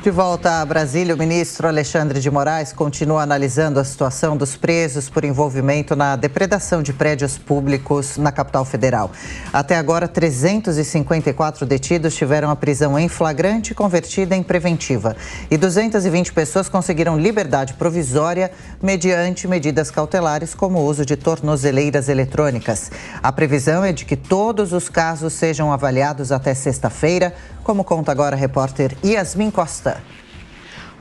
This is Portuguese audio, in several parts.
De volta a Brasília, o ministro Alexandre de Moraes continua analisando a situação dos presos por envolvimento na depredação de prédios públicos na capital federal. Até agora, 354 detidos tiveram a prisão em flagrante convertida em preventiva e 220 pessoas conseguiram liberdade provisória mediante medidas cautelares como o uso de tornozeleiras eletrônicas. A previsão é de que todos os casos sejam avaliados até sexta-feira, como conta agora a repórter Yasmin Costa.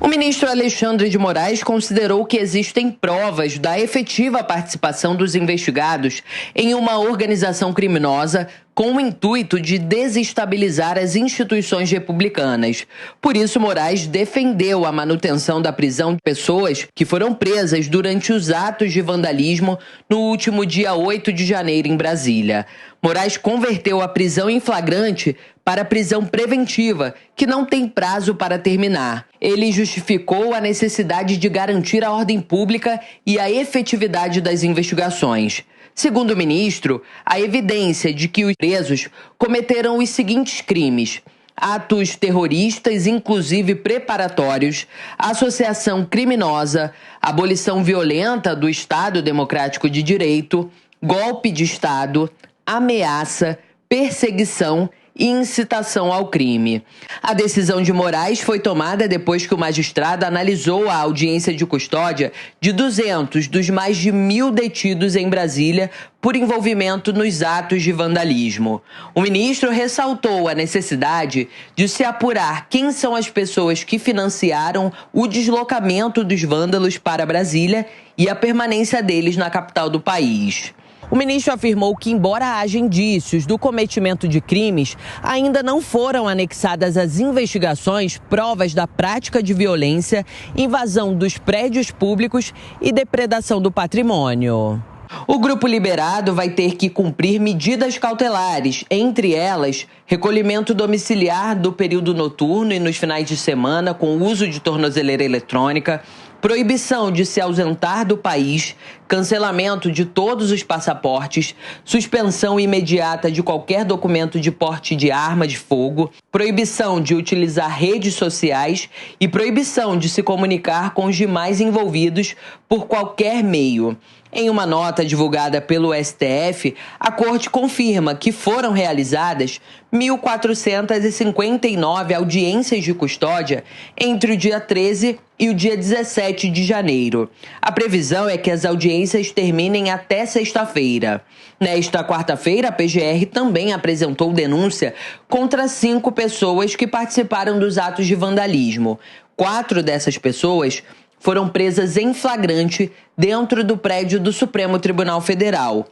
O ministro Alexandre de Moraes considerou que existem provas da efetiva participação dos investigados em uma organização criminosa com o intuito de desestabilizar as instituições republicanas. Por isso, Moraes defendeu a manutenção da prisão de pessoas que foram presas durante os atos de vandalismo no último dia 8 de janeiro em Brasília. Moraes converteu a prisão em flagrante para prisão preventiva, que não tem prazo para terminar. Ele justificou a necessidade de garantir a ordem pública e a efetividade das investigações. Segundo o ministro, há evidência de que os presos cometeram os seguintes crimes: atos terroristas, inclusive preparatórios, associação criminosa, abolição violenta do Estado Democrático de Direito, golpe de Estado, ameaça, perseguição e incitação ao crime. A decisão de Moraes foi tomada depois que o magistrado analisou a audiência de custódia de 200 dos mais de 1.000 detidos em Brasília por envolvimento nos atos de vandalismo. O ministro ressaltou a necessidade de se apurar quem são as pessoas que financiaram o deslocamento dos vândalos para Brasília e a permanência deles na capital do país. O ministro afirmou que, embora haja indícios do cometimento de crimes, ainda não foram anexadas às investigações provas da prática de violência, invasão dos prédios públicos e depredação do patrimônio. O grupo liberado vai ter que cumprir medidas cautelares, entre elas, recolhimento domiciliar do período noturno e nos finais de semana com uso de tornozeleira eletrônica, proibição de se ausentar do país, cancelamento de todos os passaportes, suspensão imediata de qualquer documento de porte de arma de fogo, proibição de utilizar redes sociais e proibição de se comunicar com os demais envolvidos por qualquer meio. Em uma nota divulgada pelo STF, a Corte confirma que foram realizadas 1.459 audiências de custódia entre o dia 13 e o dia 17 de janeiro. A previsão é que as audiências terminem até sexta-feira. Nesta quarta-feira, a PGR também apresentou denúncia contra 5 pessoas que participaram dos atos de vandalismo. 4 dessas pessoas foram presas em flagrante dentro do prédio do Supremo Tribunal Federal.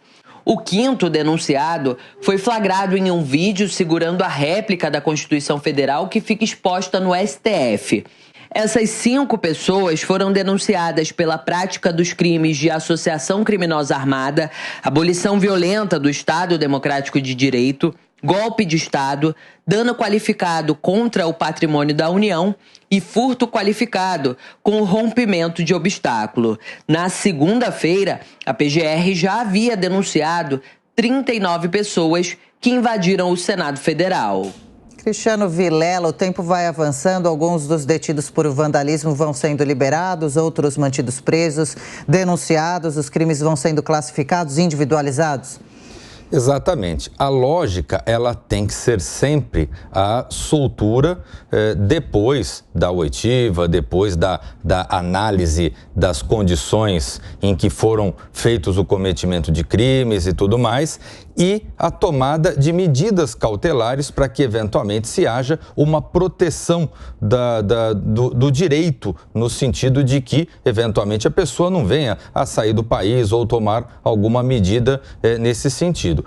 O 5º denunciado foi flagrado em um vídeo segurando a réplica da Constituição Federal que fica exposta no STF. Essas 5 pessoas foram denunciadas pela prática dos crimes de associação criminosa armada, abolição violenta do Estado Democrático de Direito, golpe de Estado, dano qualificado contra o patrimônio da União e furto qualificado com o rompimento de obstáculo. Na segunda-feira, a PGR já havia denunciado 39 pessoas que invadiram o Senado Federal. Cristiano Vilela, o tempo vai avançando, alguns dos detidos por vandalismo vão sendo liberados, outros mantidos presos, denunciados, os crimes vão sendo classificados, individualizados? Exatamente. A lógica, ela tem que ser sempre a soltura depois da oitiva, depois da análise das condições em que foram feitos o cometimento de crimes e tudo mais, e a tomada de medidas cautelares para que, eventualmente, se haja uma proteção do direito, no sentido de que, eventualmente, a pessoa não venha a sair do país ou tomar alguma medida nesse sentido.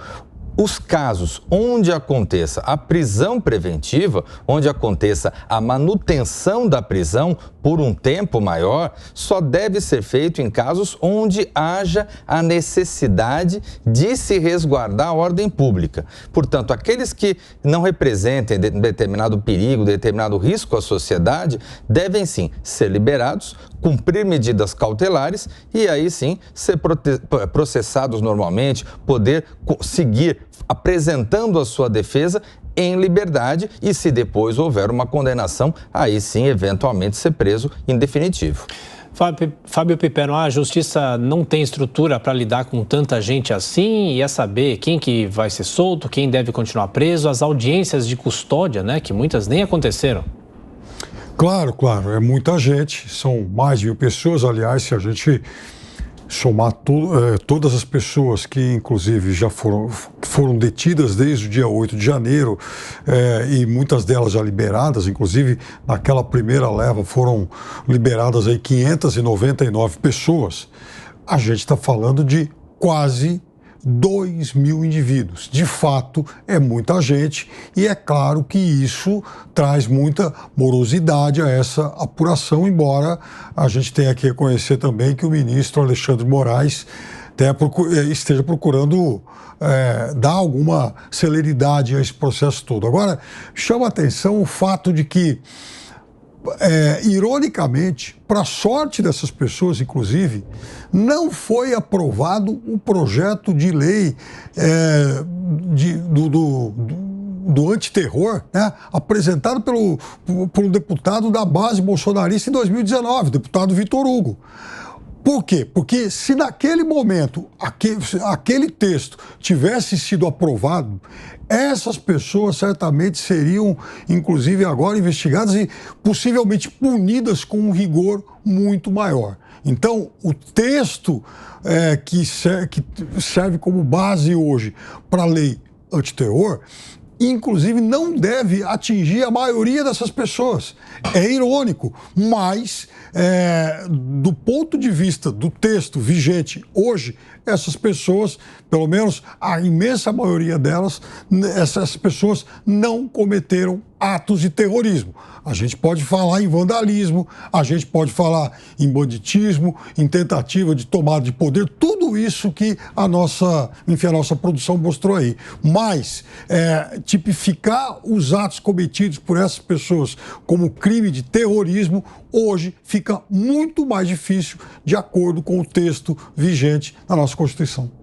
Os casos onde aconteça a prisão preventiva, onde aconteça a manutenção da prisão por um tempo maior, só deve ser feito em casos onde haja a necessidade de se resguardar a ordem pública. Portanto, aqueles que não representem determinado perigo, determinado risco à sociedade, devem sim ser liberados, cumprir medidas cautelares e aí sim ser processados normalmente, poder seguir apresentando a sua defesa em liberdade e, se depois houver uma condenação, aí sim, eventualmente, ser preso em definitivo. Fábio Pipeno, a justiça não tem estrutura para lidar com tanta gente assim e é saber quem que vai ser solto, quem deve continuar preso, as audiências de custódia, né, que muitas nem aconteceram. Claro, é muita gente, são mais de 1.000 pessoas, aliás, se a gente somar todas as pessoas que, inclusive, já foram detidas desde o dia 8 de janeiro e muitas delas já liberadas, inclusive naquela primeira leva foram liberadas aí 599 pessoas, a gente está falando de quase 2.000 indivíduos. De fato, é muita gente e é claro que isso traz muita morosidade a essa apuração, embora a gente tenha que reconhecer também que o ministro Alexandre de Moraes esteja procurando dar alguma celeridade a esse processo todo. Agora, chama a atenção o fato de que, ironicamente, para a sorte dessas pessoas, inclusive, não foi aprovado o projeto de lei do antiterror, né, apresentado por um deputado da base bolsonarista em 2019, o deputado Vitor Hugo. Por quê? Porque se naquele momento aquele texto tivesse sido aprovado, essas pessoas certamente seriam, inclusive agora, investigadas e possivelmente punidas com um rigor muito maior. Então, o texto que serve como base hoje para a lei antiterror, inclusive, não deve atingir a maioria dessas pessoas. É irônico, mas do ponto de vista do texto vigente hoje, essas pessoas, pelo menos a imensa maioria delas, essas pessoas não cometeram atos de terrorismo. A gente pode falar em vandalismo, a gente pode falar em banditismo, em tentativa de tomada de poder, tudo isso que a nossa produção mostrou aí. Mas tipificar os atos cometidos por essas pessoas como crime de terrorismo, hoje fica muito mais difícil de acordo com o texto vigente da nossa Constituição.